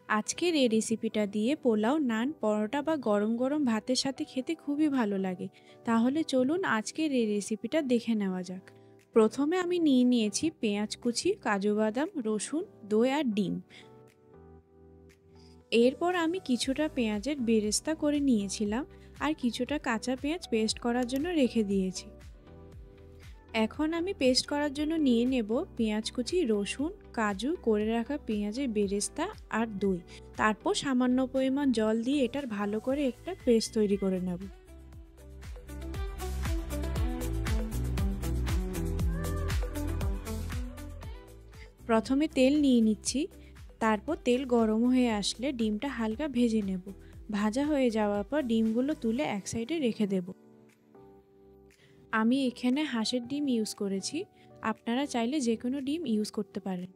আজকের এই রেসিপিটা দিয়ে পোলাও, নান, পরোটা বা গরম গরম ভাতের সাথে খেতে খুবই ভালো লাগে। তাহলে চলুন আজকের এই রেসিপিটা দেখে নেওয়া যাক। প্রথমে আমি নিয়েছি পেঁয়াজ কুচি, কাজু বাদাম, রসুন, দই আর ডিম। এরপর আমি কিছুটা পেঁয়াজের বেরেস্তা করে নিয়েছিলাম আর কিছুটা কাঁচা পেঁয়াজ পেস্ট করার জন্য রেখে দিয়েছি। এখন আমি পেস্ট করার জন্য নিয়ে নেব পেঁয়াজ কুচি, রসুন, কাজু, করে রাখা পেঁয়াজের বেরেস্তা আর দই। তারপর সামান্য পরিমাণ জল দিয়ে এটার ভালো করে একটা পেস্ট তৈরি করে নেব। প্রথমে তেল নিয়ে নিচ্ছি, তারপর তেল গরম হয়ে আসলে ডিমটা হালকা ভেজে নেব। ভাজা হয়ে যাওয়ার পর ডিমগুলো তুলে এক সাইডে রেখে দেব। আমি এখানে হাঁসের ডিম ইউজ করেছি, আপনারা চাইলে যে কোনো ডিম ইউজ করতে পারেন।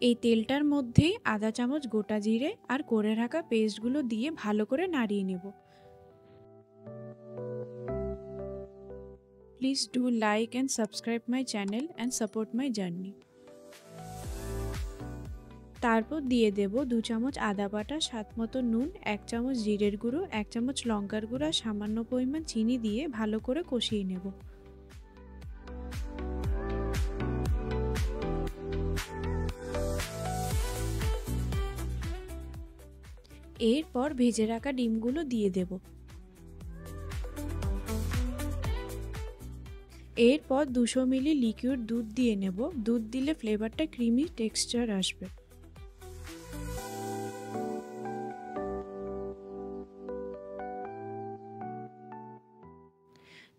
এই তেলটার মধ্যেই আধা চামচ গোটা জিরে আর করে রাখা পেস্টগুলো দিয়ে ভালো করে নাড়িয়ে নেব। Please do like and subscribe my channel and support my journey. তারপর দিয়ে দেব 2 চামচ আদা বাটা, স্বাদ মতো নুন, 1 চামচ জিরের গুঁড়ো, 1 চামচ লঙ্কার গুঁড়ো আর সামান্য পরিমাণ চিনি দিয়ে ভালো করে কষিয়ে নেব। এরপর ভেজে রাখা ডিমগুলো দিয়ে দেব। এরপর 200 মিলি লিকুইড দুধ দিয়ে নেব। দুধ দিলে ফ্লেভারটা ক্রিমি টেক্সচার আসবে।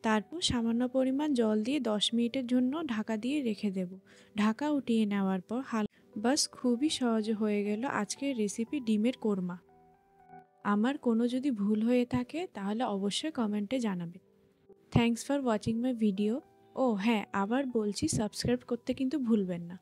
তারপর সামান্য পরিমাণ জল দিয়ে 10 মিনিটের জন্য ঢাকা দিয়ে রেখে দেব। ঢাকা উঠিয়ে নেওয়ার পর বাস খুবই সহজে হয়ে গেল আজকের রেসিপি ডিমের কোরমা। আমার কোনো যদি ভুল হয়ে থাকে তাহলে অবশ্যই কমেন্টে জানাবেন। Thanks for watching my video. ও হ্যাঁ, আবার বলছি সাবস্ক্রাইব করতে কিন্তু ভুলবেন না।